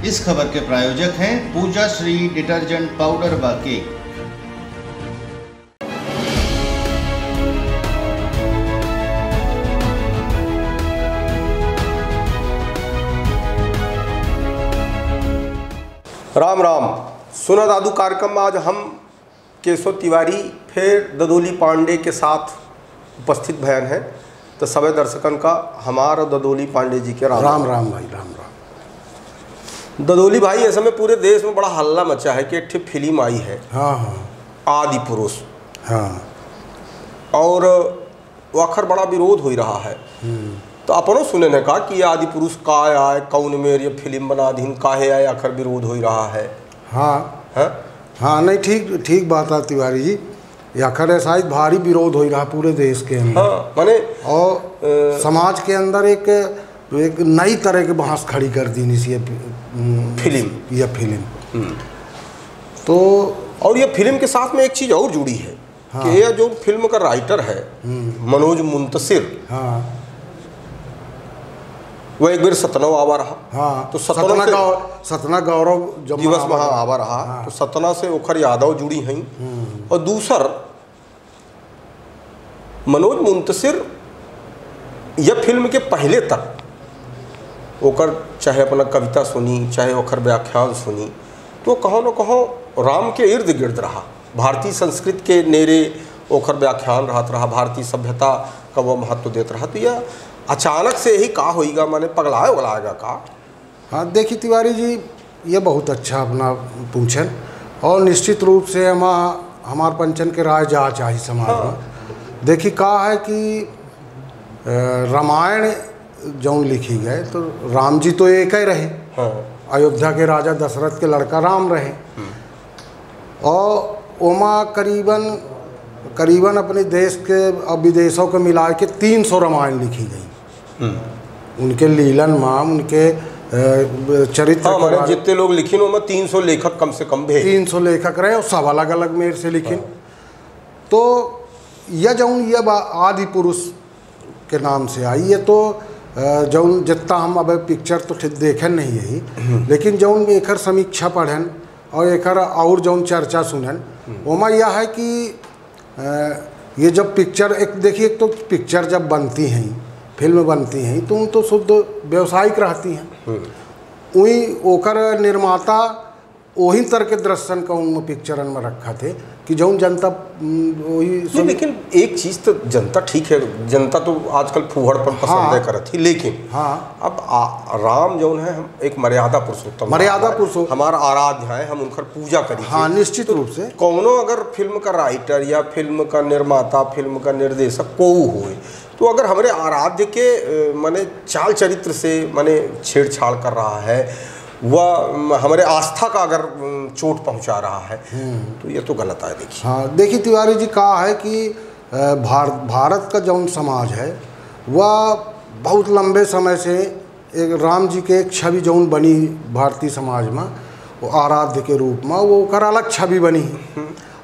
इस खबर के प्रायोजक हैं पूजा श्री डिटर्जेंट पाउडर व केक। राम राम। सुना दादू कार्यक्रम में आज हम केशव तिवारी फिर ददोली पांडे के साथ उपस्थित भयन हैं। तो सभी दर्शकन का हमारा ददोली पांडे जी के राम राम राम भाई राम राम। ददोली भाई ऐसे में पूरे देश में बड़ा हल्ला मचा है कि एक फिल्म आई है। हाँ हाँ आदि पुरुष। हाँ। और वो आखिर बड़ा विरोध हो रहा है। तो अपनों सुने ने कहा कि आदि पुरुष का आए कौन में ये फिल्म बना दीन काहे आए आखिर विरोध हो रहा है। हाँ है? हाँ नहीं ठीक ठीक बात है तिवारी जी। आखिर ऐसा ही भारी विरोध हो रहा पूरे देश के अंदर। हाँ, माने और समाज के अंदर एक नई तरह की बहस खड़ी कर दी इसी फिल्म। तो और ये फिल्म के साथ में एक चीज़ और जुड़ी है। हाँ। कि यह जो फिल्म का राइटर है मनोज मुंतसिर। हाँ। वो एक बार सतना आवा रहा। हाँ। तो सतना गौरव दिवस में आवा रहा। हाँ। तो सतना से ओखर यादव जुड़ी हैं। और दूसर मनोज मुंतसिर यह फिल्म के पहले तक ओकर चाहे अपना कविता सुनी चाहे ओखर व्याख्यान सुनी तो कहो न कहो राम के इर्द गिर्द रहा। भारतीय संस्कृति के नेरे ओखर व्याख्यान रहत रहा। भारतीय सभ्यता का वो महत्व देता रहा। तो यह अचानक से ही का होएगा माने पगलाएगा का। हाँ देखिए तिवारी जी ये बहुत अच्छा अपना पूछन और निश्चित रूप से हमार पंचन के राय जा चाहे समाज में। हाँ। देखिए कहा है कि रामायण जो लिखी गए तो राम जी तो एक ही रहे। हाँ। अयोध्या के राजा दशरथ के लड़का राम रहे। और ओमा करीबन अपने देश के और विदेशों के मिला के 300 रामायण लिखी गई। उनके लीलन माम उनके चरित्र। हाँ, जितने लोग लिखिन उनमें 300 लेखक कम से कम भी 300 लेखक रहे और सब अलग अलग मेर से लिखिन। हाँ। तो यह जौन ये आदि पुरुष के नाम से आई है। तो जौन जितना हम अब पिक्चर तो देखन नहीं यही लेकिन जौन एकर समीक्षा पढ़न और एकर और जौन चर्चा सुनन ओमा यह है कि ये जब पिक्चर एक देखिए तो पिक्चर जब बनती हैं फिल्म बनती हैं तो उन तो शुद्ध व्यावसायिक रहती हैं। वही ओकर निर्माता वही तरह के दर्शन का उन पिक्चरन में रखा थे कि जौन जनता वही। लेकिन एक चीज़ तो जनता ठीक है जनता तो आजकल फूहड़ पर पसंद। हाँ। करती लेकिन हाँ अब राम जौन है हम एक मर्यादा पुरुषोत्तम हमारा आराध्य है हम उनकर पूजा करी। हाँ निश्चित रूप से कौनो अगर फिल्म का राइटर या फिल्म का निर्माता फिल्म का निर्देशक को हो तो अगर हमारे आराध्य के माने चाल चरित्र से माने छेड़छाड़ कर रहा है वह हमारे आस्था का अगर चोट पहुंचा रहा है तो ये तो गलत है। देखिए हाँ देखिए तिवारी जी कहा है कि भारत का जौन समाज है वह बहुत लंबे समय से एक राम जी के एक छवि जौन बनी भारतीय समाज में वो आराध्य के रूप में वो कर अलग छवि बनी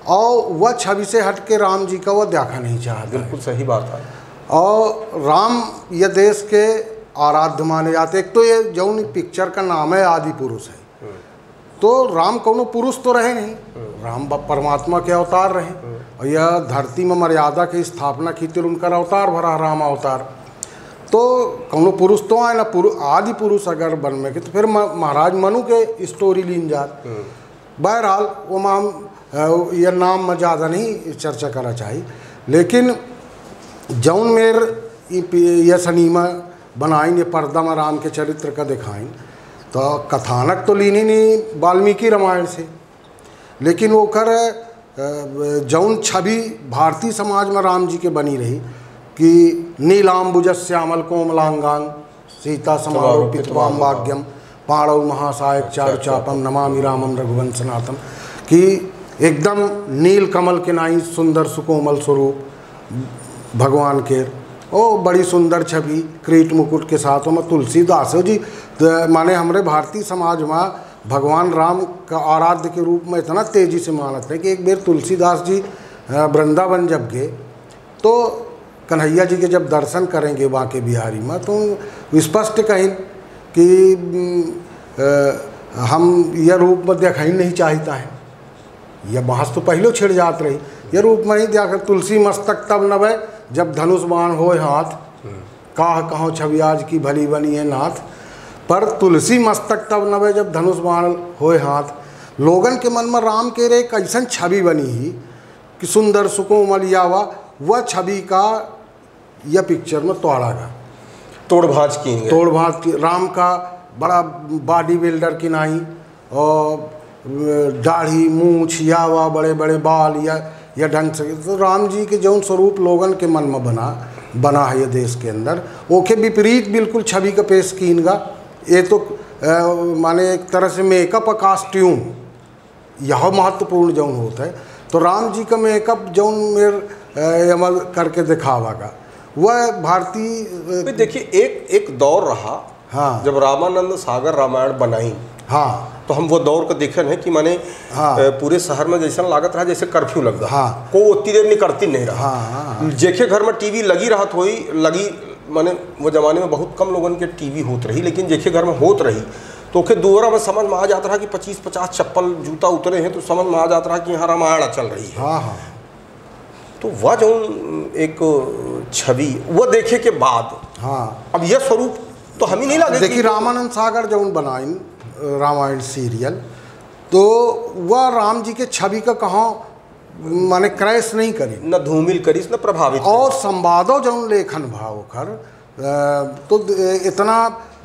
और वह छवि से हट के राम जी का वह देखा नहीं चाहता। बिल्कुल सही बात है। और राम यह देश के आराध्य माने जाते। एक तो ये जौन पिक्चर का नाम है आदि पुरुष है तो राम कौनो पुरुष तो रहे नहीं। राम परमात्मा के अवतार रहे और यह धरती में मर्यादा की स्थापना की थी उनका अवतार भरा राम अवतार। तो कौनो पुरुष तो आए ना आदि पुरुष अगर बन में के तो फिर महाराज मनु के स्टोरी लीन जात। बहरहाल वो माम यह नाम में ज़्यादा नहीं चर्चा करा चाहिए लेकिन जौन मेर यह सनीमा बनाएंगे पर्दा में राम के चरित्र का दिखाएं तो कथानक तो लीनी नहीं वाल्मीकि रामायण से लेकिन वो कर जौन छवि भारतीय समाज में राम जी के बनी रही कि नीलाम्बुज श्यामल कोमलांगांग सीता समारोपितवाम भाग्यम पाणव महासायक चारु चापम नमामि रामम रघुवंशनाथम कि एकदम नील कमल के नाई सुंदर सुकोमल स्वरूप भगवान के ओ बड़ी सुंदर छवि क्रीट मुकुट के साथ में तुलसीदास जी माने हमारे भारतीय समाज में भगवान राम का आराध्य के रूप में इतना तेज़ी से मानते हैं कि एक बार तुलसीदास जी वृंदावन जब गए तो कन्हैया जी के जब दर्शन करेंगे वहाँ के बिहारी में तो स्पष्ट कहें कि हम यह रूप में देखा ही नहीं चाहता है, यह बहस तो पहले छिड़ जात रही। यह रूप में नहीं देखा, तुलसी मस्तक तब नभे जब धनुष बाण होए हाथ, काह कहो छवि आज की भली बनी है नाथ। पर तुलसी मस्तक तब नभे जब धनुष बाण होए हाथ। लोगन के मन में राम के रे एक ऐसा छवि बनी ही कि सुंदर सुकोमल यावा, वह छवि का यह पिक्चर में तोड़ा गया, तोड़ भाज की राम का बड़ा बॉडी बिल्डर की नहीं, और दाढ़ी मूछ यावा, बड़े बड़े बाल या ढंग से। तो राम जी के जौन स्वरूप लोगन के मन में बना है ये देश के अंदर, ओके विपरीत बिल्कुल छवि का पेश कीनगा। ये तो माने एक तरह से मेकअप और कास्ट्यूम यह महत्वपूर्ण जौन होता है। तो राम जी का मेकअप जौन मेरे अमल करके दिखावा का वह भारतीय। देखिए एक दौर रहा, हाँ, जब रामानंद सागर रामायण बनाई, हाँ, तो हम वो दौर को देखे हैं कि माने हाँ, पूरे शहर में जैसा लागत रहा जैसे कर्फ्यू लग रहा, हाँ, को उतनी देर निकलती नहीं रहा, हाँ, जेके घर में टीवी लगी रहा लगी, माने वो जमाने में बहुत कम लोगों के टीवी होत रही, लेकिन जेके घर में होत रही तो के दोरा में समझ में आ जाता रहा कि 25-50 चप्पल जूता उतरे हैं, तो समझ में आ जाता रहा कि यहाँ रामायण चल रही है। हाँ, हाँ। तो वह जो एक छवि वह देखे के बाद, हाँ, अब यह स्वरूप तो हम ही नहीं लगे। देखिए रामानंद सागर जौन बनाइन रामायण सीरियल, तो वह राम जी के छवि का कहाँ माने क्रैश नहीं करी, न धूमिल करी, न प्रभावित, और संवादों जौन लेखन भाव कर तो इतना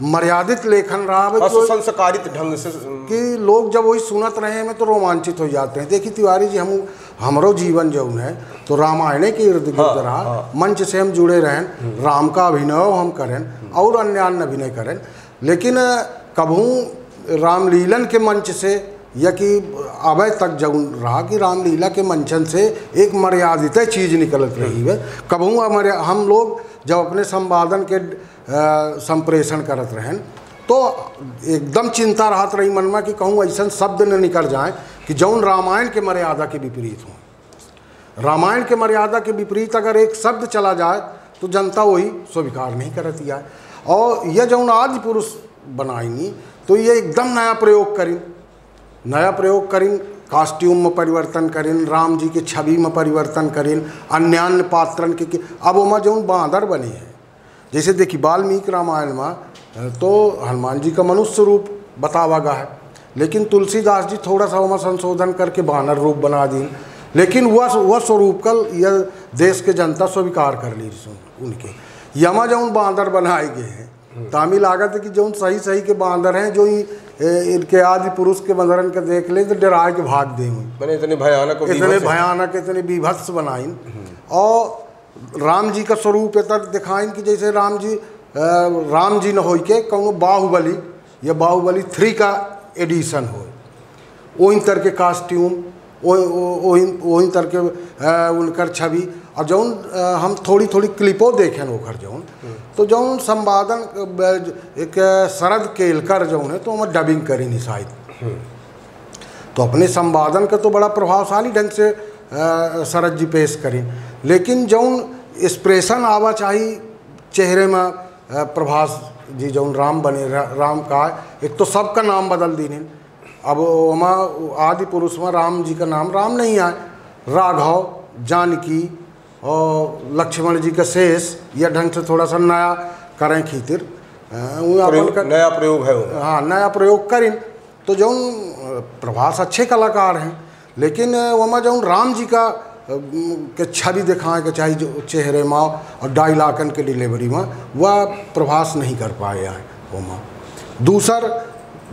मर्यादित लेखन रहा, संस्कारित ढंग से कि लोग जब वही सुनत रहे में तो रोमांचित हो जाते हैं। देखिए तिवारी जी, हमरो जीवन जौन है तो रामायण के इर्द गिर्द रहा, मंच से हम जुड़े रहें, राम का अभिनय हम करें और अन्य अभिनय करें, लेकिन कभू रामलीलन के मंच से या कि अभय तक जौन रहा कि रामलीला के मंचन से एक मर्यादित चीज़ निकलत रही है। कभू हम लोग जब अपने संवादन के संप्रेषण करत रहें तो एकदम चिंता रहत रही मन में कि कहूँ ऐसा शब्द न निकल जाए कि जौन रामायण के मर्यादा के विपरीत हो। रामायण के मर्यादा के विपरीत अगर एक शब्द चला जाए तो जनता वही स्वीकार नहीं करती है। और यह जौन आदि पुरुष बनाईनी तो ये एकदम नया प्रयोग करीन, कास्ट्यूम में परिवर्तन करीन, राम जी के छवि में परिवर्तन करीन, अन्य पात्रन के अब वहाँ जौन बांदर बने हैं, जैसे देखिए वाल्मीकि रामायण में तो हनुमान जी का मनुष्य रूप बतावा गया है, लेकिन तुलसीदास जी थोड़ा सा वहाँ संशोधन करके बानर रूप बना दी, लेकिन वह स्वरूप कल यह देश के जनता स्वीकार कर ली उनके। यमा जौन बांदर बनाए गए हैं तामी लागत है कि जौन सही के बांदर हैं जो इनके आदि पुरुष के बंदरन के देख ले तो डरा के भाग दे हुई, इतने भयानक इतने बीभत्स बनाइन। और राम जी का स्वरूप इतना दिखाइन कि जैसे राम जी न हो के कौन बाहुबली या बाहुबली 3 का एडिशन हो, वही तरह के कास्ट्यूम, वही तरह के उनकर छवि। और जौन हम थोड़ी क्लिपों देखें ओखर जौन तो जौन संवादन एक शरद केलकर जौन है तो हम डबिंग करी नहीं शायद, तो अपने संवादन का तो बड़ा प्रभावशाली ढंग से शरद जी पेश करें, लेकिन जौन एक्सप्रेशन आवा चाहिए चेहरे में प्रभास जी जौन राम बने राम का एक तो सबका नाम बदल दी। अब वहाँ आदि पुरुष में राम जी का नाम राम नहीं आए, राघव, जानकी और लक्ष्मण जी का शेष यह ढंग से थोड़ा सा नया करें खीतिर नया प्रयोग है। हाँ, नया प्रयोग करें तो जौन प्रभास अच्छे कलाकार हैं, लेकिन वहाँ जौन राम जी का के छवि दिखाएँ के चाहिए जो चेहरे में और डायलॉगन के डिलीवरी में वह प्रभास नहीं कर पाए हैं वहाँ। दूसर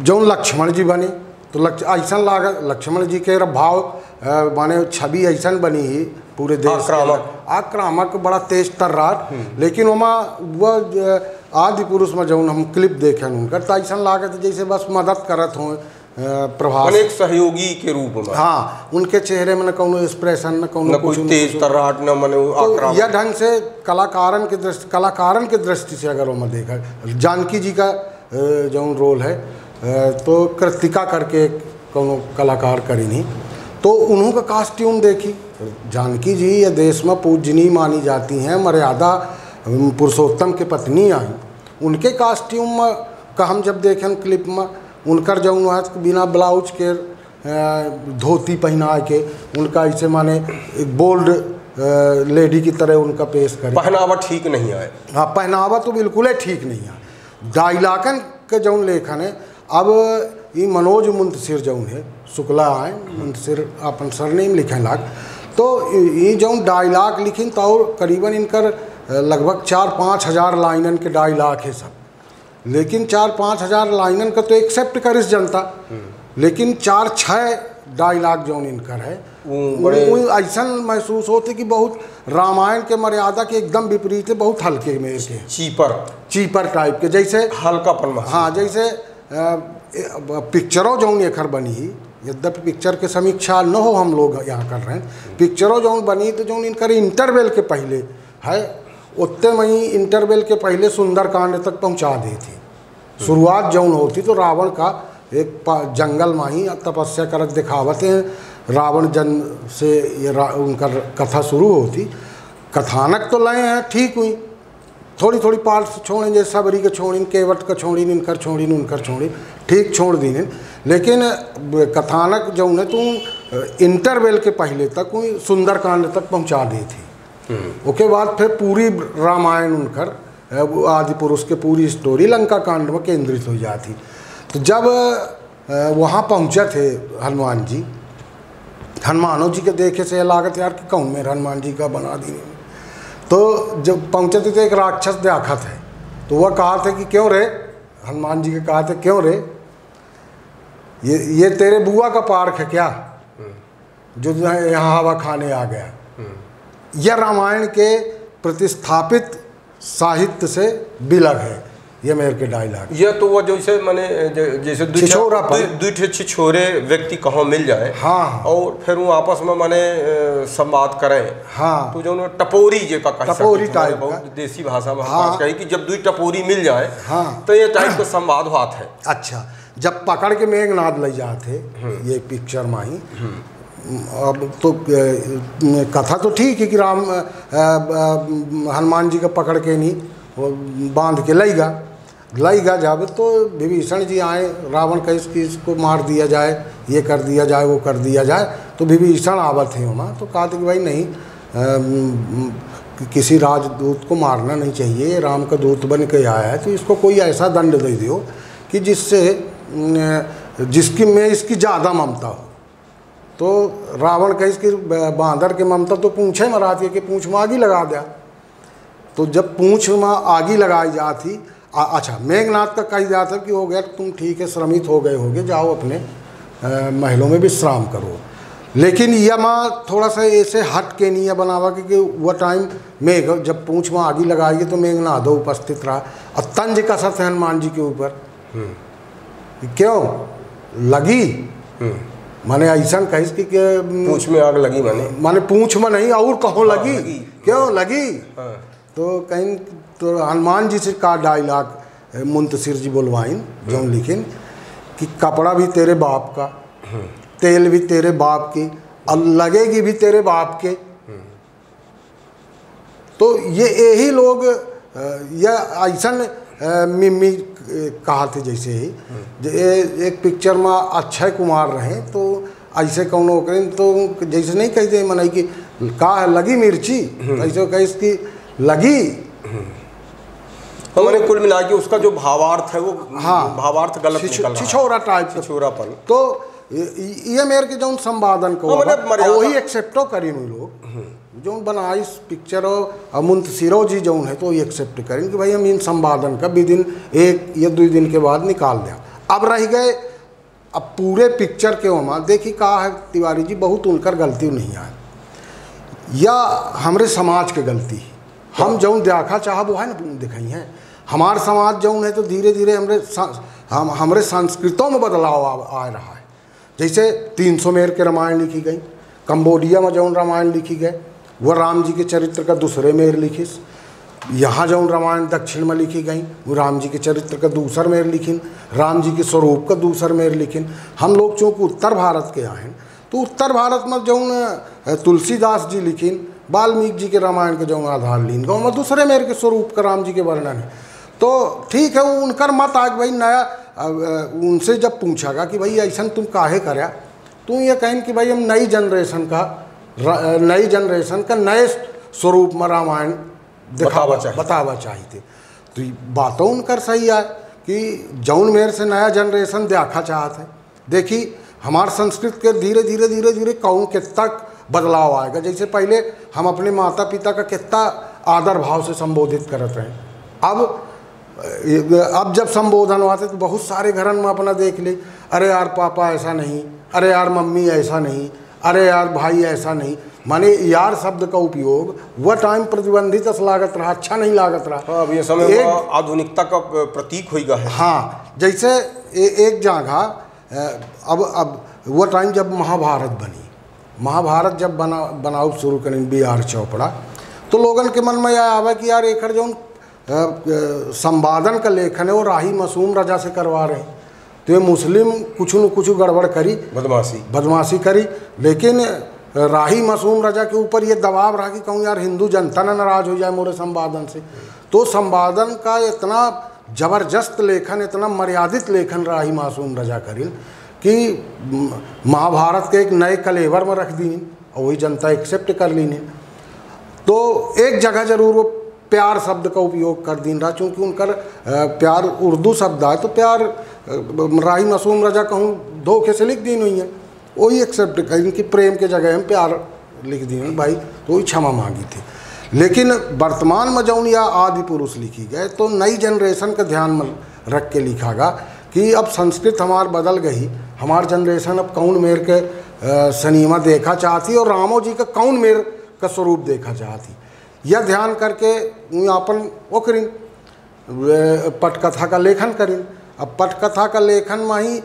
जौन लक्ष्मण जी बने तो ऐसा लागत लक्ष्मण जी के भाव माने छवि ऐसा बनी ही पूरे देश आक्रामक बड़ा तेज तर्रार, लेकिन वह आदि पुरुष में जौन हम क्लिप देखें उनकर तो ऐसा लागत जैसे बस मदद करत हों प्रभास, एक सहयोगी के रूप में। हाँ, उनके चेहरे में न कोनो एक्सप्रेशन न कोनो कुछ तेज तर्राट न मने तो यह ढंग से कलाकारन के दृष्टि से अगर हम देखा जानकी जी का जौन रोल है तो कृतिका करके कोनो कलाकार करी नहीं, तो उन्हों का कास्ट्यूम देखी। जानकी जी ये देश में पूजनीय मानी जाती हैं, मर्यादा पुरुषोत्तम के पत्नी आई, उनके कास्ट्यूम में का हम जब देखें क्लिप में उनकर जौन है बिना ब्लाउज के धोती पहना के उनका ऐसे माने एक बोल्ड लेडी की तरह उनका पेश करे। पहनावा ठीक नहीं है। हाँ, पहनावा तो बिल्कुल ही ठीक नहीं है। डायलाकन के जौन लेखन है, अब ये मनोज मुंतसिर जौन है शुक्ला है, मुंतसिर अपन सरनेम लिखे लाग, तो ये जौन डायलाग लिखिन तो और करीबन इनकर लगभग 4-5 हज़ार लाइनन के डायलाग है सब, लेकिन 4-5 हज़ार लाइनन का तो एक्सेप्ट करिस जनता, लेकिन 4-6 डायलाग जौन इनकर है वो ऐसा महसूस होते कि बहुत रामायण के मर्यादा के एकदम विपरीत है, बहुत हल्के में के चीपर टाइप के, जैसे हल्कापन। हाँ, जैसे पिक्चरों जौन एखर बनी, यद्यपि पिक्चर के समीक्षा न हो हम लोग यहाँ कर रहे हैं, पिक्चरों जौन बनी तो जौन इनकर इंटरवल के पहले है उतने वहीं इंटरवल के पहले सुंदरकांड तक पहुँचा दी थी। शुरुआत जौन होती तो रावण का एक जंगल में ही तपस्या करक दिखावत हैं, रावण जन्म से ये उनका कथा शुरू होती। कथानक तो लय हैं ठीक हुई, थोड़ी थोड़ी पार्ट छोड़ें, जैसे सबरी के छोड़ीन, केवट का छोड़ीन, इनकर छोड़ीन, उनकर छोड़ीन, ठीक छोड़ दी, लेकिन कथानक जो है तो इंटरवल के पहले तक सुंदरकांड तक पहुंचा दी थी। उसके बाद फिर पूरी रामायण उनकर आदि पुरुष के पूरी स्टोरी लंका कांड में केंद्रित हो जाती। तो जब वहाँ पहुँचे थे हनुमान जी, हनुमानों जी के देखे से लागत यार कि कहूँ मेरे हनुमान जी का बना दी। तो जब पहुँचे थे तो एक राक्षस देखा थे, तो वह कहा थे कि क्यों रे, हनुमान जी के कहा थे क्यों रे, ये तेरे बुआ का पार्क है क्या जो यहाँ हवा खाने आ गया। यह रामायण के प्रतिस्थापित साहित्य से बिलग है ये मेरे के डायलॉग। ये तो वो जैसे मैंने जैसे दूठे छिछोरे व्यक्ति कहाँ मिल जाए, हाँ, और फिर वो आपस में माने संवाद करें, हाँ, तो जो टपोरी जे का टपोरी टाइप बहुत देसी भाषा में हाँ, कही कि जब दुई टपोरी मिल जाए, हाँ, तो ये टाइप का संवाद हुआ है। अच्छा, जब पकड़ के मेघनाद ले जाते ये पिक्चर में ही, अब तो कथा तो ठीक है कि राम हनुमान जी का पकड़ के नहीं वो बांध के लईगा जब, तो विभीषण जी आए, रावण कहे कि इसको मार दिया जाए, ये कर दिया जाए, वो कर दिया जाए, तो विभीषण आवत है वहाँ, तो कहा था कि भाई नहीं, किसी राजदूत को मारना नहीं चाहिए, राम का दूत बन के आया है, तो इसको कोई ऐसा दंड दे दियो कि जिसकी मैं इसकी ज़्यादा ममता हो। तो रावण कहे इसकी बांदर के ममता तो पूँछे मराती है कि पूँछ में आगी लगा दिया। तो जब पूँछ में आगी लगाई जाती, अच्छा, मेघनाथ का कही जाता कि हो गया तुम ठीक है, श्रमित हो गए होगे, जाओ अपने महलों में विश्राम करो। लेकिन यह माँ थोड़ा सा ऐसे हट के नहीं बनावा क्योंकि वह टाइम मेघ जब पूँछ में आगी लगाई तो मेघनाथ उपस्थित रहा और तंज कसत है हनुमान जी के ऊपर। क्यों लगी, माने ऐसा कहिस कि पूँछ में आग लगी, माने पूँछ में नहीं और कहो लगी, क्यों लगी। तो कहीं तो हनुमान जी से का डायलॉग मुंतसिर जी बोलवाइन जो लिखिन कि कपड़ा भी तेरे बाप का, तेल भी तेरे बाप की, और लगेगी भी तेरे बाप के। तो ये यही लोग यह ऐसा मिमी कहा थे, जैसे ही एक पिक्चर में अक्षय कुमार रहे तो ऐसे कौन करें, तो जैसे नहीं कहते मनाई कि का लगी मिर्ची, ऐसे कहे इसकी लगी। तो मैंने कुल मिला के उसका जो भावार्थ है वो, हाँ, भावार्थ गलत निकल रहा है, छिछोरा टाइप, छिछोरापन। तो ये मेरे के जो संवादन को वही एक्सेप्टो करी लोग जो बनाई पिक्चर और मुंतसिरो जी जो है तो एक्सेप्ट करें कि भाई हम इन संवादन का विदिन 1 या 2 दिन के बाद निकाल दें। अब रह गए अब पूरे पिक्चर के वहाँ देखी कहा है तिवारी जी, बहुत उनकर गलती नहीं है या हमारे समाज के गलती, हम जौन देखा चाह वो है ना दिखाई है। हमारे समाज जौन है तो धीरे धीरे हमारे संस्कृतों में बदलाव आ रहा है। जैसे 300 मेर के रामायण लिखी गई, कंबोडिया में जौन रामायण लिखी गए वह राम जी के चरित्र का दूसरे मेर लिखिस, यहाँ जौन रामायण दक्षिण में लिखी गई वो राम जी के चरित्र का दूसर मेर लिखिन, राम जी के स्वरूप का दूसर मेर लिखिन। हम लोग चूँकि उत्तर भारत के आए तो उत्तर भारत में जौन तुलसीदास जी लिखिन, वाल्मीकि जी के रामायण के जौन आधार लीन गाँव में दूसरे मेर के स्वरूप का राम जी के वर्णन है। तो ठीक है, वो उनकर मत आग भाई नया उनसे जब पूछागा कि भाई ऐसा तुम काहे करया, तो ये कहें कि भाई हम नई जनरेशन का नए स्वरूप में रामायण बतावा चाहते। तो बातों उनकर सही है कि जौन मेर से नया जनरेशन देखा चाहते हैं। देखी हमार संस्कृत के धीरे धीरे धीरे धीरे कौन कितना बदलाव आएगा। जैसे पहले हम अपने माता पिता का कितना आदर भाव से संबोधित करते रहे, अब जब संबोधन होते तो बहुत सारे घरन में अपना देख ले, अरे यार पापा ऐसा नहीं, अरे यार मम्मी ऐसा नहीं, अरे यार भाई ऐसा नहीं। माने यार शब्द का उपयोग वह टाइम प्रतिबंधित लागत रहा, अच्छा नहीं लागत रहा। हाँ, अब ये समय आधुनिकता का प्रतीक होगा है। हाँ, जैसे एक जगह अब वह टाइम जब महाभारत बनी, महाभारत जब बनाओ शुरू करें B.R. चोपड़ा, तो लोगन के मन में यह आवा कि यार एकर जो संवादन का लेखन है वो राही मासूम रजा से करवा रहे हैं। तो ये मुस्लिम कुछ न कुछ गड़बड़ करी, बदमाशी करी, लेकिन राही मासूम रजा के ऊपर ये दबाव रहा कि कहूँ यार हिंदू जनता न नाराज हो जाए मोरे संवादन से। तो संवादन का इतना जबरदस्त लेखन, इतना मर्यादित लेखन राही मासूम रजा करिन कि महाभारत के एक नए कलेवर में रख दी और वही जनता एक्सेप्ट कर ली। तो एक जगह जरूर वो प्यार शब्द का उपयोग कर दी रहा, चूँकि उनकर प्यार उर्दू शब्द है, तो प्यार राही मासूम रजा कहूँ धोखे से लिख दी हुई है, वही एक्सेप्ट कर इनकी प्रेम के जगह हम प्यार लिख दी भाई, तो वही क्षमा मांगी थी। लेकिन वर्तमान में जौन या आदि पुरुष लिखी गए तो नई जनरेशन का ध्यान में रख के लिखा गा कि अब संस्कृत हमार बदल गई, हमार जनरेशन अब कौन मेर के सिनेमा देखा चाहती और रामो जी का कौन मेर का स्वरूप देखा चाहती। यह ध्यान करके अपन वो करें पटकथा का लेखन करें। अब पटकथा का लेखन में ही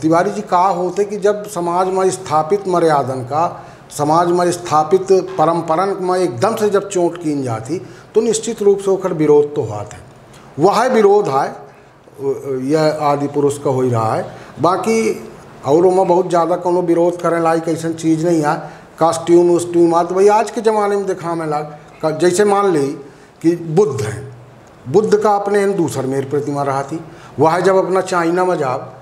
तिवारी जी कहा होते कि जब समाज में स्थापित मर्यादन का, समाज में स्थापित परंपरन में एकदम से जब चोट कीन जाती तो निश्चित रूप से होकर विरोध तो हाथ है, वह विरोध है, यह आदि पुरुष का हो ही रहा है। बाकी और में बहुत ज़्यादा कोनो विरोध करें लायक ऐसा चीज़ नहीं है। कास्ट्यूम उस्ट्यूम आ तो भाई आज के ज़माने में दिखा में लाग, जैसे मान ली कि बुद्ध हैं, बुद्ध का अपने दूसर मेर प्रतिमा रहा थी, वह जब अपना चाइना में जाब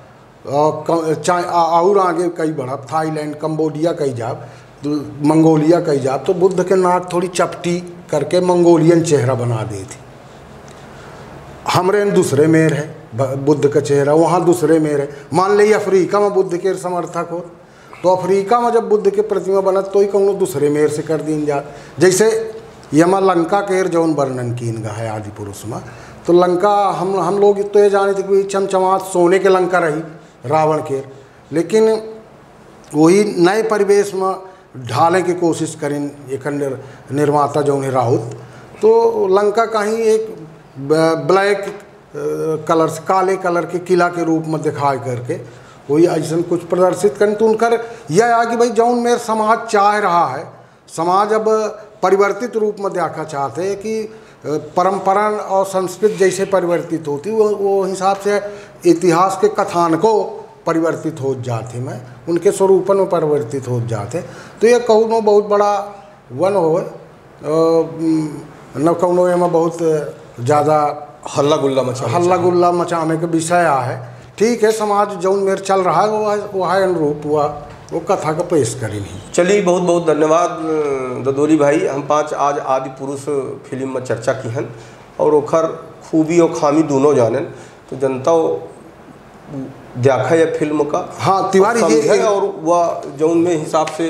और आगे कई बढ़ा थाईलैंड कंबोडिया कई जाब तो मंगोलिया कई जाब, तो बुद्ध के नाक थोड़ी चपटी करके मंगोलियन चेहरा बना दी थी। हमरे दूसरे मेर है बुद्ध का चेहरा, वहाँ दूसरे मेर है। मान ली अफ्रीका में बुद्ध के समर्थक हो तो अफ्रीका में जब बुद्ध के प्रतिमा बनत तो ही कहूँ दूसरे मेर से कर दी जात। जैसे यमा लंका के जौन वर्णन कीन गा है आदि पुरुष में, तो लंका हम लोग तो ये जाने थे कि चमचमात सोने के लंका रही रावण के, लेकिन वही नए परिवेश में ढालने की कोशिश करें एक निर्माता जो है राउत, तो लंका कहीं एक ब्लैक कलर से काले कलर के किला के रूप में दिखा करके वही ऐसा कुछ प्रदर्शित करें। तो उनकर यह है कि भाई जौन मेरे समाज चाह रहा है, समाज अब परिवर्तित रूप में देखा चाहते हैं कि परंपरा और संस्कृत जैसे परिवर्तित होती वो हिसाब से इतिहास के कथान को परिवर्तित हो जाते, मैं उनके स्वरूपन में परिवर्तित हो जाते। तो ये कहूँ बहुत बड़ा वन हो न कहूँ में बहुत ज़्यादा हल्ला गुल्ला मचाने का विषय है। ठीक है, समाज जौन मेर चल रहा है वो है अनुरूप हुआ वो कथा का पेश करी नहीं। चलिए, बहुत बहुत धन्यवाद ददोली भाई। हम पाँच आज आदि पुरुष फिल्म में चर्चा की हन और ओखर खूबी और खामी दोनों जानन, तो जनता देखा है फिल्म का। हाँ, तिवारी जी और वह जौन में हिसाब से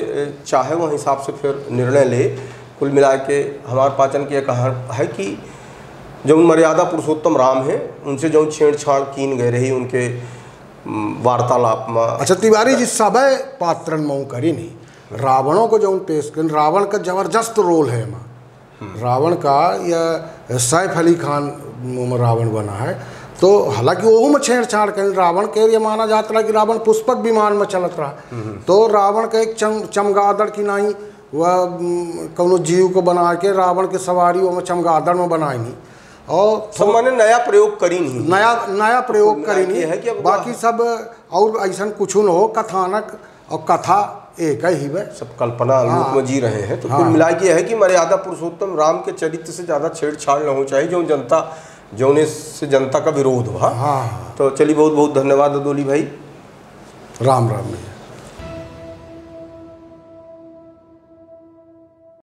चाहे वह हिसाब से फिर निर्णय ले। कुल मिला के हमारे पाचन की कहा है कि जो मर्यादा पुरुषोत्तम राम हैं उनसे जो छेड़छाड़ कीन गए रही उनके वार्तालाप में। अच्छा, तिवारी जी सब पात्रन मऊ करी नहीं, रावणों को जो पेश कर, रावण का जबरदस्त रोल है वहाँ। रावण का यह सैफ अली खान रावण बना है, तो हालांकि वो में छेड़छाड़ कर रावण के ये माना जाता रहा कि रावण पुष्पक विमान में चलत रहा, तो रावण का एक चमगादड़ की नाई वह कौनो जीव को बना के रावण के सवारी वो में चमगादड़ में बनाई नहीं और सब मैंने नया प्रयोग करी नहीं, नया प्रयोग करी नहीं है कि बाकी सब और ऐसा कुछ न हो, कथानक और कथा एक ही है, सब कल्पना रूप में जी रहे हैं। तो कुल मिला के है कि मर्यादा पुरुषोत्तम राम के चरित्र से ज़्यादा छेड़छाड़ न हो चाहिए, जो जनता से जनता का विरोध हो। हाँ। हाँ। तो चलिए बहुत बहुत धन्यवाद अदोली भाई। राम राम भैया।